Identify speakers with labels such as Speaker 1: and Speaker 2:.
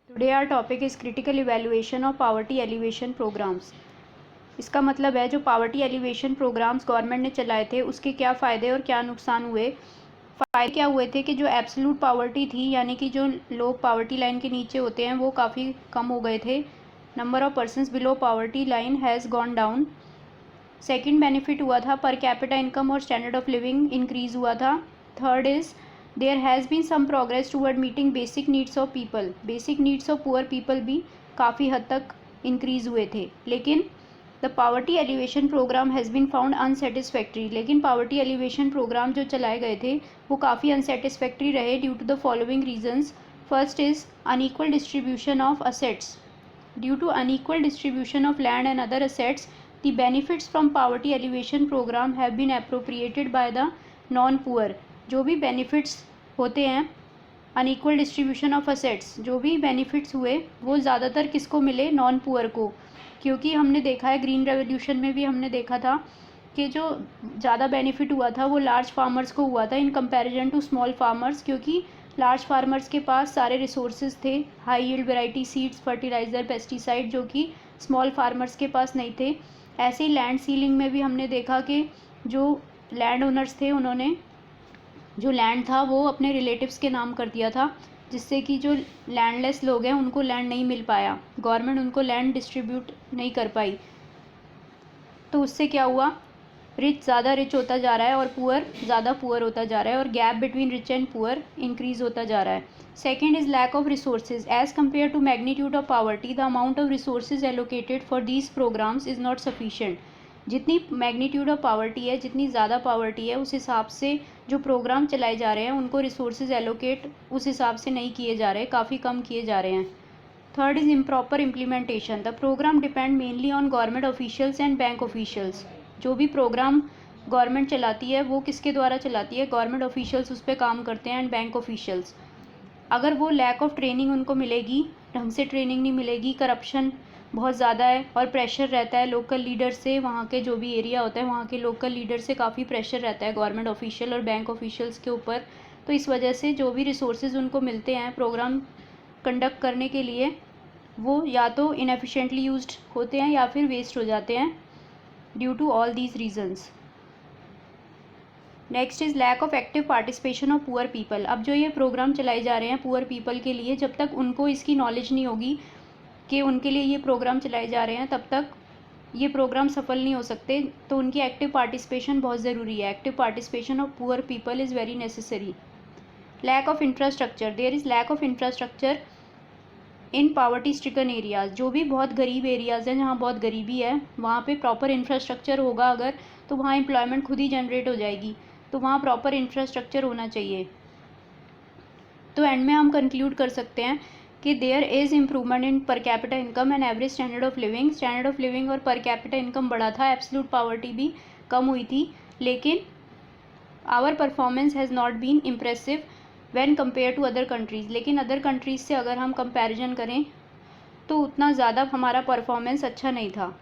Speaker 1: Today our topic is critical evaluation of poverty alleviation programmes. इसका मतलब है जो पावर्टी एलिवेशन प्रोग्राम्स गवर्नमेंट ने चलाए थे उसके क्या फ़ायदे और क्या नुकसान हुए। फ़ायदे क्या हुए थे कि जो एब्सोल्यूट पावर्टी थी, यानी कि जो लोग पावर्टी लाइन के नीचे होते हैं वो काफ़ी कम हो गए थे। Number of persons below poverty line has gone down. Second benefit हुआ था पर कैपिटा इनकम और स्टैंडर्ड ऑफ लिविंग इंक्रीज़ हुआ था। Third is there has been some progress toward meeting basic needs of people. Basic needs of poor people भी काफ़ी हद तक increase हुए थे। लेकिन the poverty alleviation program has been found unsatisfactory. लेकिन पावर्टी एलिवेशन प्रोग्राम जो चलाए गए थे वो काफ़ी अनसेटिस्फैक्ट्री रहे due to the following reasons. First is unequal distribution of assets. Due to unequal distribution of land and other assets, the benefits from poverty elevation program have been appropriated by the non-poor. जो भी benefits होते हैं unequal distribution of assets, जो भी benefits हुए वो ज़्यादातर किसको मिले? non-poor को। क्योंकि हमने देखा है ग्रीन रेवोल्यूशन में भी हमने देखा था कि जो ज़्यादा बेनिफिट हुआ था वो लार्ज फार्मर्स को हुआ था in comparison to small farmers, क्योंकि लार्ज फार्मर्स के पास सारे रिसोर्सेज थे, high yield variety seeds, fertiliser, pesticide, जो कि स्मॉल फार्मर्स के पास नहीं थे। ऐसे ही लैंड सीलिंग में भी हमने देखा कि जो लैंड ओनर्स थे उन्होंने जो लैंड था वो अपने रिलेटिव्स के नाम कर दिया था, जिससे कि जो लैंडलेस लोग हैं उनको लैंड नहीं मिल पाया, गवर्नमेंट उनको लैंड डिस्ट्रीब्यूट नहीं कर पाई। तो उससे क्या हुआ, रिच ज़्यादा रिच होता जा रहा है और पुअर ज़्यादा पुअर होता जा रहा है और gap between rich and poor increase होता जा रहा है। Second is lack of resources. As compare to magnitude of poverty the amount of resources allocated for these programmes is not sufficient. जितनी मैग्नीट्यूड ऑफ पावर्टी है, जितनी ज़्यादा poverty है, उस हिसाब से जो प्रोग्राम चलाए जा रहे हैं उनको रिसोर्सेज एलोकेट उस हिसाब से नहीं किए जा रहे, काफ़ी कम किए जा रहे हैं। Third is improper implementation. The programme depend mainly on government officials and bank officials. जो भी प्रोग्राम गवर्नमेंट चलाती है वो किसके द्वारा चलाती है? गवर्नमेंट ऑफिशियल्स उस पर काम करते हैं एंड बैंक ऑफिशियल्स। अगर वो लैक ऑफ ट्रेनिंग उनको मिलेगी, ढंग से ट्रेनिंग नहीं मिलेगी, करप्शन बहुत ज़्यादा है और प्रेशर रहता है लोकल लीडर से, वहाँ के जो भी एरिया होता है वहाँ के लोकल लीडर से काफ़ी प्रेशर रहता है गवर्नमेंट ऑफिशियल और बैंक ऑफिशियल्स के ऊपर। तो इस वजह से जो भी रिसोर्सेज उनको मिलते हैं प्रोग्राम कंडक्ट करने के लिए वो या तो इनएफिशिएंटली यूज्ड होते हैं या फिर वेस्ट हो जाते हैं due to all these reasons. Next is lack of active participation of poor people. अब जो ये प्रोग्राम चलाए जा रहे हैं पुअर पीपल के लिए, जब तक उनको इसकी नॉलेज नहीं होगी कि उनके लिए ये प्रोग्राम चलाए जा रहे हैं तब तक ये प्रोग्राम सफल नहीं हो सकते। तो उनकी एक्टिव पार्टिसिपेशन बहुत ज़रूरी है। Active participation of poor people is very necessary. Lack of infrastructure. There is lack of infrastructure in poverty stricken areas. जो भी बहुत गरीब एरियाज़ हैं जहाँ बहुत गरीबी है वहाँ पे प्रॉपर इंफ्रास्ट्रक्चर होगा अगर, तो वहाँ एम्प्लॉयमेंट खुद ही जनरेट हो जाएगी। तो वहाँ प्रॉपर इंफ्रास्ट्रक्चर होना चाहिए। तो एंड में हम कंक्लूड कर सकते हैं कि देयर इज़ इम्प्रूवमेंट इन पर capita income and average standard of living. Standard of living और पर कैपिटा इनकम बढ़ा था, एब्सोल्यूट पावर्टी भी कम हुई थी, लेकिन our performance has not been impressive when compare to other countries. लेकिन अदर कंट्रीज़ से अगर हम कंपैरिजन करें तो उतना ज़्यादा हमारा परफॉर्मेंस अच्छा नहीं था।